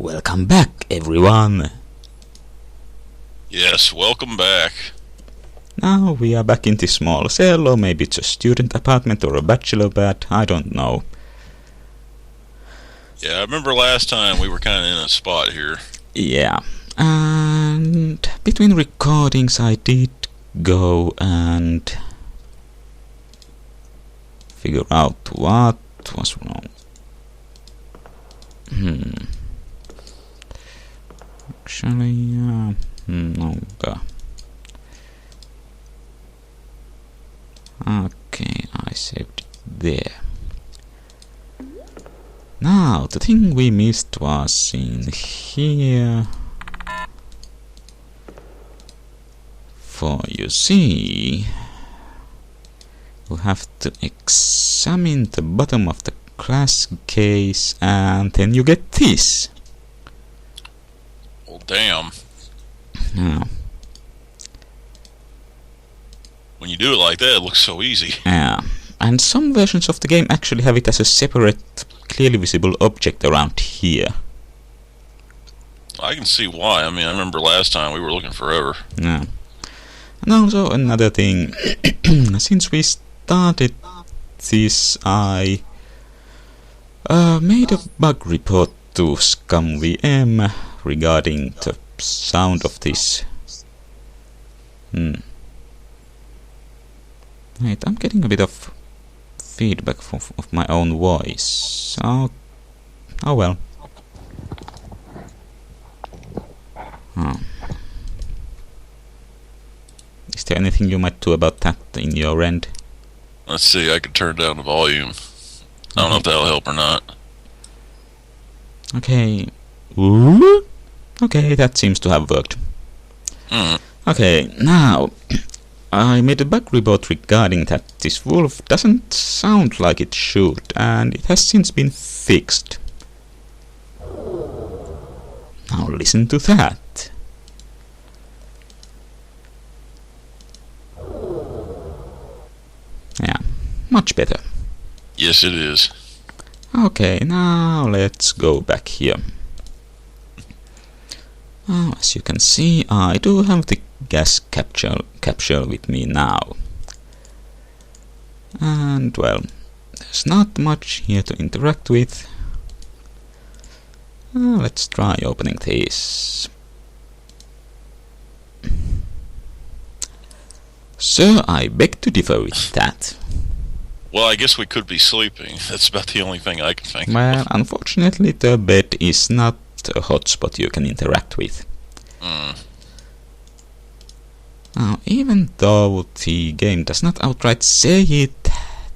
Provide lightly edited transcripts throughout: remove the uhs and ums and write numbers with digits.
Welcome back, everyone! Yes, welcome back. Now we are back in this small cell, or maybe it's a student apartment or a bachelor pad, I don't know. Yeah, I remember last time we were kind of in a spot here. Yeah, and between recordings I did go and figure out what was wrong. Actually, no. Okay, I saved it there. Now, the thing we missed was in here. For you see, you have to examine the bottom of the glass case and then you get this. Well, damn. Yeah. When you do it like that, it looks so easy. Yeah, and some versions of the game actually have it as a separate, clearly visible object around here. I can see why. I mean, I remember last time we were looking forever. Yeah. And also another thing, since we started this, I made a bug report to ScumVM regarding the sound of this. Wait, I'm getting a bit of feedback of my own voice. Oh well. Is there anything you might do about that in your end? Let's see, I could turn down the volume. I don't know if that'll help or not. Okay. Ooh? Okay, that seems to have worked. Okay, now I made a bug report regarding that this wolf doesn't sound like it should, and it has since been fixed. Now listen to that. Yeah, much better. Yes, it is. Okay, now let's go back here. As you can see, I do have the gas capsule with me now. And well, there's not much here to interact with. Let's try opening this. Sir, I beg to differ with that. Well, I guess we could be sleeping. That's about the only thing I can think of. Well, unfortunately the bed is not a hotspot you can interact with. Now, even though the game does not outright say it,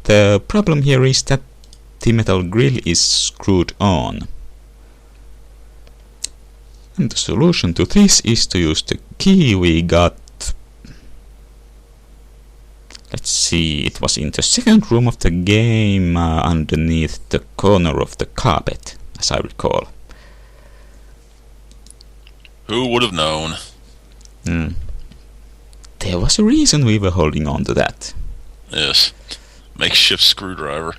the problem here is that the metal grill is screwed on. And the solution to this is to use the key we got. Let's see, it was in the second room of the game, underneath the corner of the carpet, as I recall. Who would have known? There was a reason we were holding on to that. Yes. Makeshift screwdriver.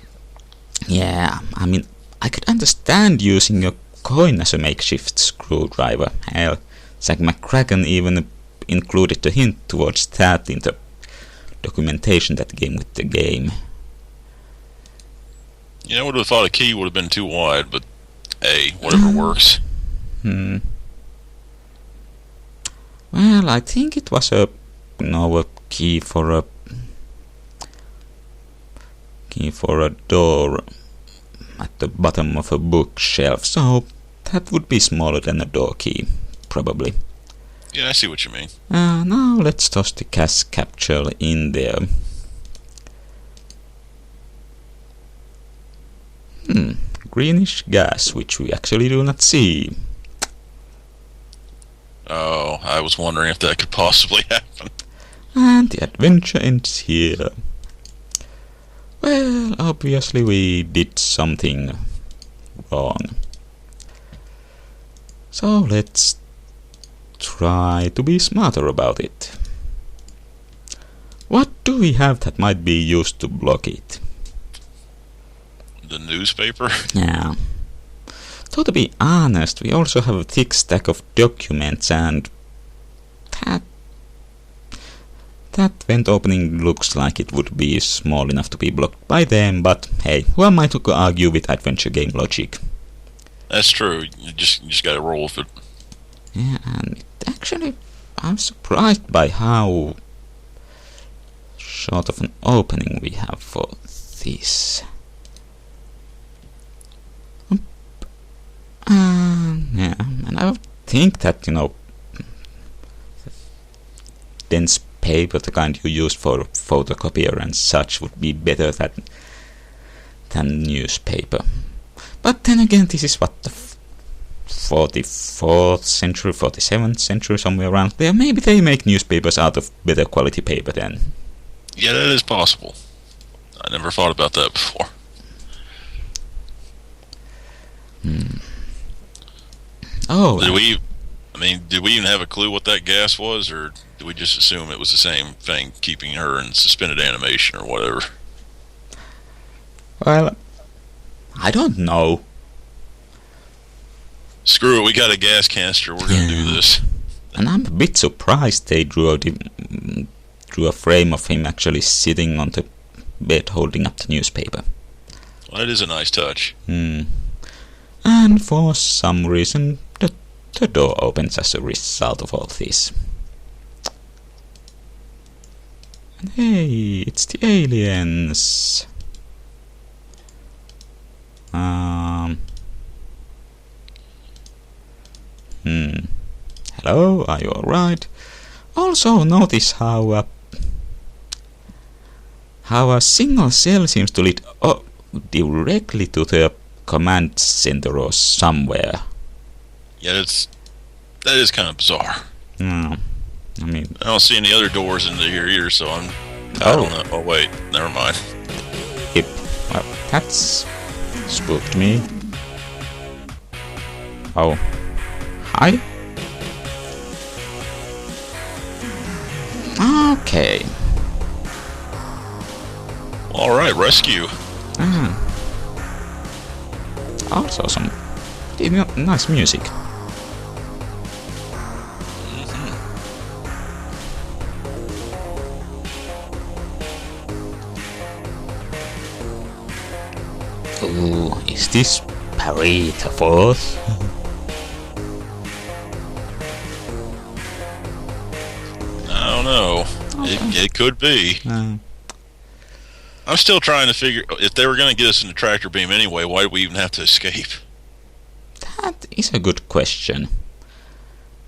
Yeah, I mean, I could understand using a coin as a makeshift screwdriver. Hell, Zack McCracken even included a hint towards that in the documentation that came with the game. Yeah, I would have thought a key would have been too wide, but hey, whatever works. Well, I think it was a key for a door at the bottom of a bookshelf, so that would be smaller than a door key, probably. Yeah, I see what you mean. Now let's toss the gas capsule in there. Greenish gas, which we actually do not see. Oh, I was wondering if that could possibly happen. And the adventure ends here. Well, obviously we did something wrong. So let's try to be smarter about it. What do we have that might be used to block it? The newspaper? Yeah. Though to be honest, we also have a thick stack of documents, and that vent opening looks like it would be small enough to be blocked by them, but hey, who am I to argue with adventure game logic? That's true. You just gotta roll with it. Yeah, and actually, I'm surprised by how short of an opening we have for this. Yeah, and I would think that, dense paper, the kind you use for photocopier and such, would be better than newspaper. But then again, this is what the 44th century, 47th century, somewhere around there. Maybe they make newspapers out of better quality paper then. Yeah, that is possible. I never thought about that before. Oh, did we even have a clue what that gas was, or did we just assume it was the same thing keeping her in suspended animation or whatever? Well, I don't know. Screw it, we got a gas canister, we're gonna do this. And I'm a bit surprised they drew a frame of him actually sitting on the bed holding up the newspaper. Well, that is a nice touch. And for some reason, the door opens as a result of all this. And hey, it's the aliens. Hello, are you alright? Also notice how a single cell seems to lead directly to the command center or somewhere. Yeah, that is kind of bizarre. No, I mean, I don't see any other doors into here either, so I don't know. Oh wait, never mind. Yep. Well, that's spooked me. Oh, hi. Okay. All right, rescue. Also some nice music. Ooh, is this Parade Force? I don't know. It could be. I'm still trying to figure, if they were going to get us in the tractor beam anyway, why did we even have to escape? That is a good question.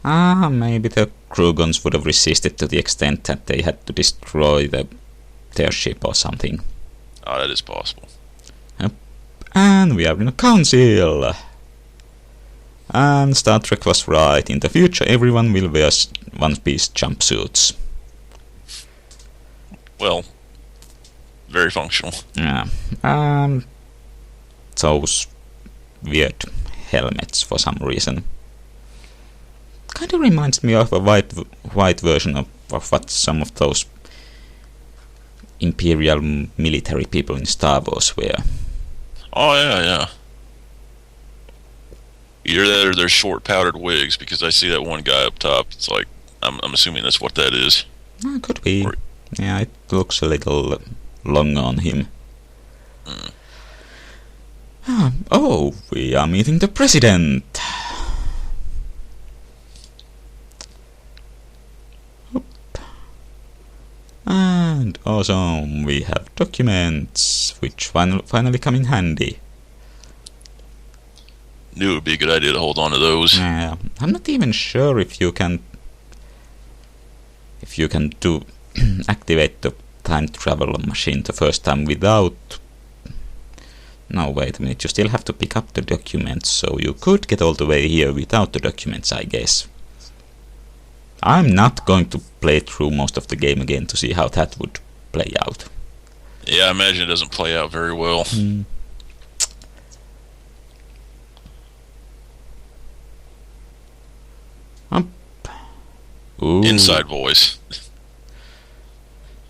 Maybe the crew guns would have resisted to the extent that they had to destroy their ship or something. Oh, that is possible. Yep. And we are in a council. And Star Trek was right. In the future, everyone will wear one-piece jumpsuits. Well, very functional. Yeah. Those weird helmets for some reason. Kind of reminds me of a white version of what some of those Imperial military people in Star Wars wear. Oh, yeah. Either that or they're short powdered wigs, because I see that one guy up top. It's like, I'm assuming that's what that is. Could be. Yeah, it looks a little long on him. Oh, we are meeting the president. And awesome, we have documents, which finally come in handy. Knew it would be a good idea to hold on to those. Yeah, I'm not even sure if you can do activate the time travel machine the first time without. No, wait a minute, you still have to pick up the documents, so you could get all the way here without the documents, I guess. I'm not going to play through most of the game again to see how that would play out. Yeah, I imagine it doesn't play out very well. Ooh. Inside voice.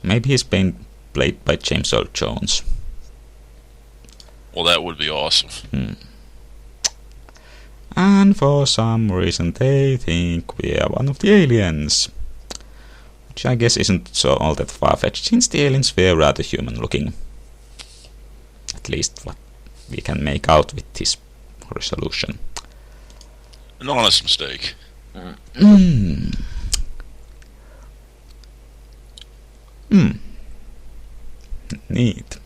Maybe he's being played by James Earl Jones. Well, that would be awesome. And for some reason they think we are one of the aliens. Which I guess isn't so all that far-fetched, since the aliens were rather human-looking. At least what we can make out with this resolution. An honest mistake. Neat.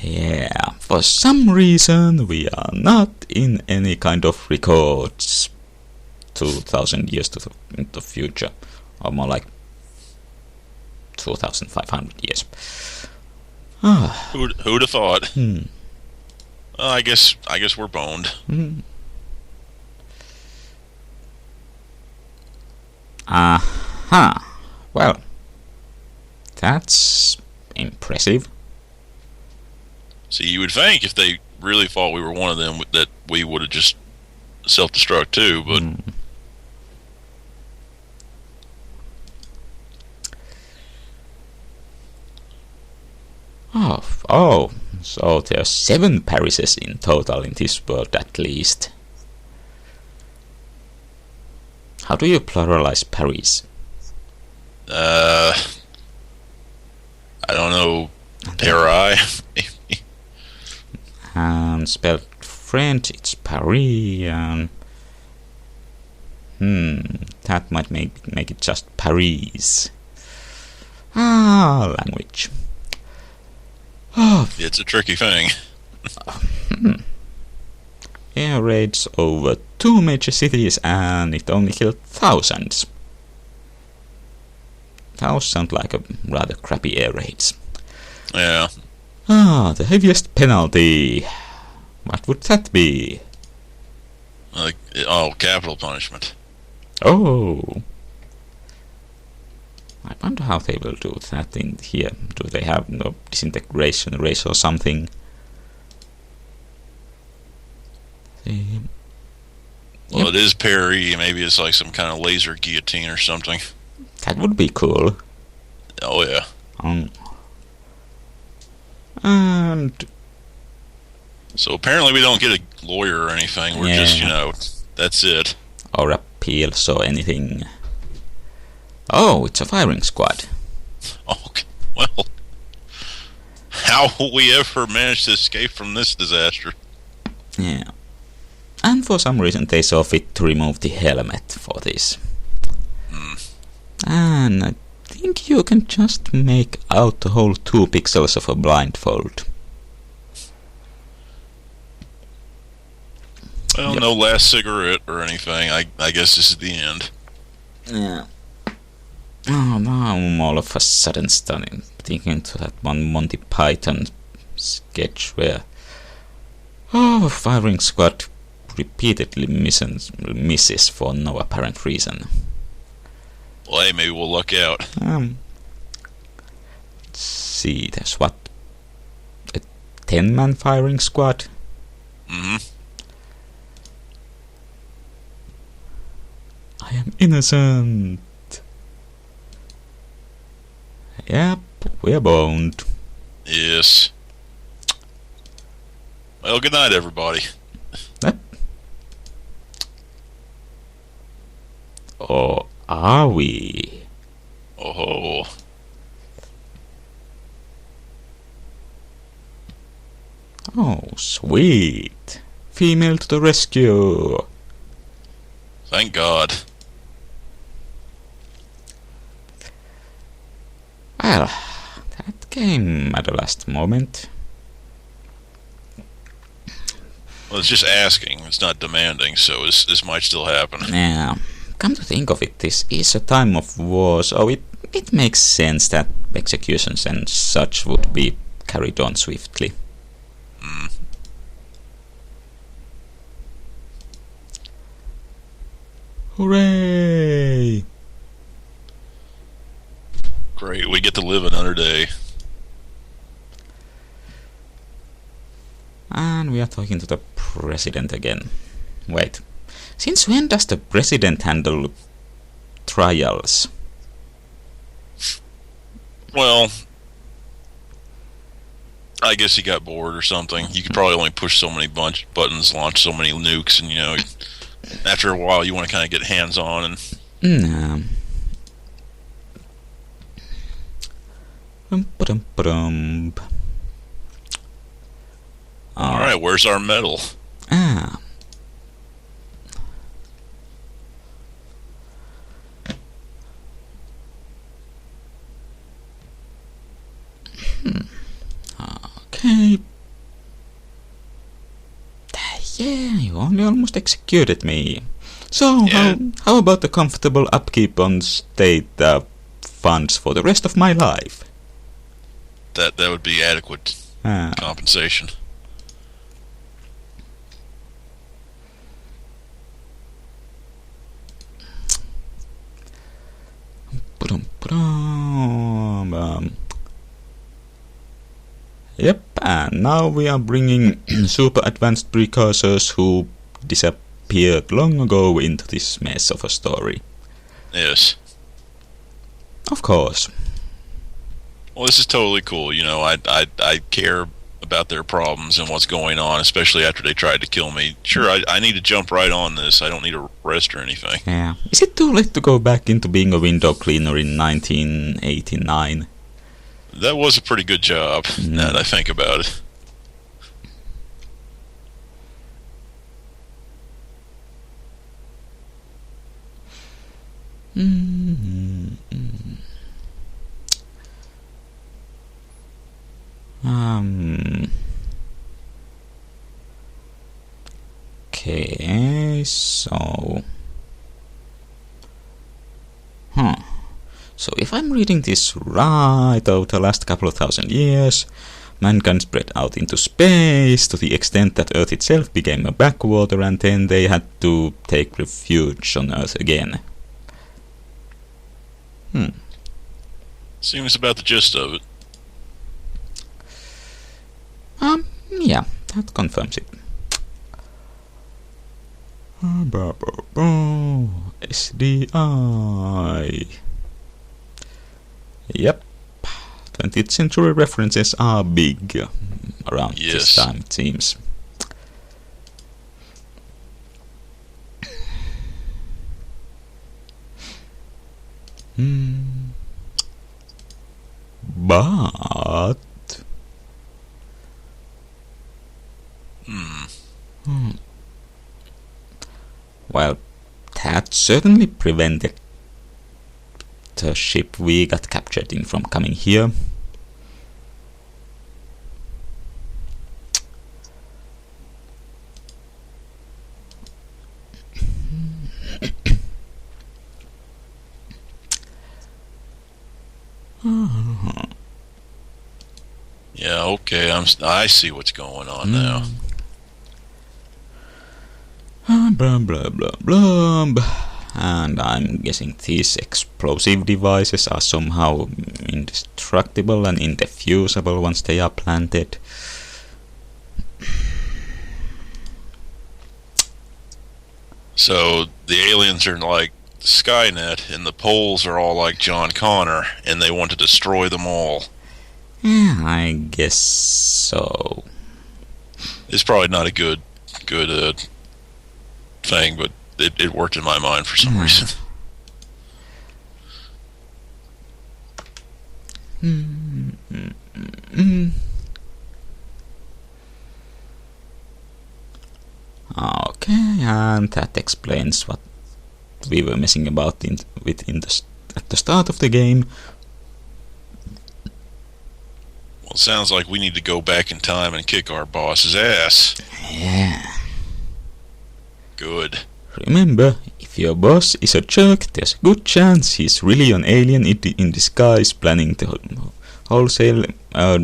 Yeah, for some reason we are not in any kind of records 2,000 years to the future, or more like 2,500 years. Who'd have thought? Well, I guess we're boned. Well, that's impressive. See, you would think if they really thought we were one of them that we would have just self-destruct too, but... Oh, so there are 7 Parises in total in this world at least. How do you pluralize Paris? I don't know. Paris. And spelled French, it's Paris, and that might make it just Paris. Language. It's a tricky thing. Air raids over 2 major cities, and it only killed thousands. Those sound like a rather crappy air raids. Yeah. The heaviest penalty. What would that be? Capital punishment. Oh. I wonder how they will do that in here. Do they have no disintegration race or something? Well, it is Perry. Maybe it's like some kind of laser guillotine or something. That would be cool. Oh, yeah. And... So apparently we don't get a lawyer or anything. We're just, that's it. Or appeals or anything. Oh, it's a firing squad. Okay. Well, how will we ever manage to escape from this disaster? Yeah. And for some reason they saw fit to remove the helmet for this. And I think you can just make out the whole 2 pixels of a blindfold. Well, no last cigarette or anything. I guess this is the end. Yeah. Oh, now I'm all of a sudden thinking to that one Monty Python sketch where a firing squad repeatedly misses for no apparent reason. Well, hey, maybe we'll luck out. Let's see, there's what? A 10-man firing squad? Mm-hmm. I am innocent. Yep, we're boned. Yes. Well, good night, everybody. Or are we? Oh. Oh, sweet. Female to the rescue. Thank God. Well, that came at the last moment. Well, it's just asking. It's not demanding, so this might still happen. Yeah. Come to think of it, this is a time of war, so it makes sense that executions and such would be carried on swiftly. Hooray! Great, we get to live another day. And we are talking to the president again. Wait. Since when does the president handle trials? Well, I guess he got bored or something. You could probably only push so many buttons, launch so many nukes, and after a while you want to kind of get hands-on and... Nah. Alright, where's our medal? Okay. Yeah, you only almost executed me. So, Yeah. how about the comfortable upkeep on state funds for the rest of my life? That would be adequate compensation. Yep, and now we are bringing super advanced precursors who disappeared long ago into this mess of a story. Yes. Of course. Well, this is totally cool. I care about their problems and what's going on, especially after they tried to kill me. Sure, I need to jump right on this. I don't need a rest or anything. Yeah. Is it too late to go back into being a window cleaner in 1989? That was a pretty good job, now that I think about it. Okay, so... So if I'm reading this right, over the last couple of thousand years, mankind spread out into space to the extent that Earth itself became a backwater, and then they had to take refuge on Earth again. Seems about the gist of it. Yeah, that confirms it. SDI. Yep. 20th century references are big around this time, it seems. But... Well, that certainly prevented the ship we got captured in from coming here. Yeah, okay, I see what's going on now. Blah blah blah blah. And I'm guessing these explosive devices are somehow indestructible and indefusable once they are planted. So the aliens are like Skynet, and the Poles are all like John Connor, and they want to destroy them all. Yeah, I guess so. It's probably not a good thing, but it worked in my mind for some reason. Okay, and that explains what we were messing about at the start of the game. Well, it sounds like we need to go back in time and kick our boss's ass. Yeah. Good. Remember, if your boss is a jerk, there's a good chance he's really an alien in disguise planning the wholesale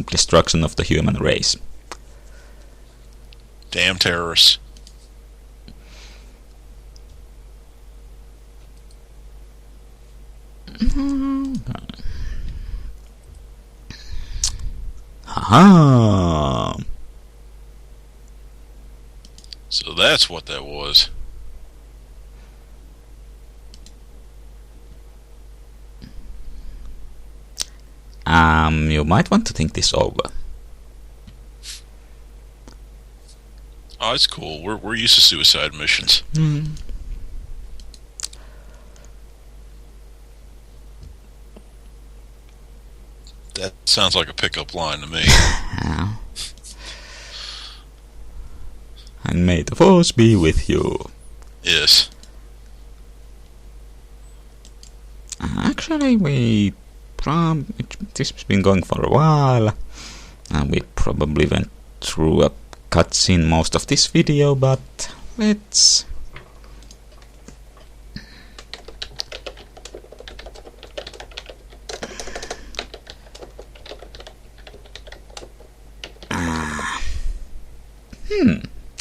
destruction of the human race. Damn terrorists. Haha. So that's what that was. You might want to think this over. Oh, it's cool. We're used to suicide missions. That sounds like a pickup line to me. And may the force be with you. Yes. Actually, this has been going for a while, and we probably went through a cutscene most of this video, but let's...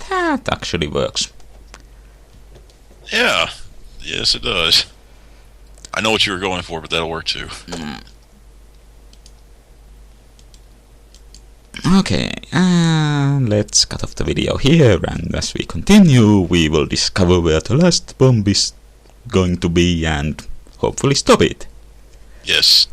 that actually works. Yeah. Yes, it does. I know what you were going for, but that'll work too. Okay, let's cut off the video here, and as we continue, we will discover where the last bomb is going to be and hopefully stop it. Yes.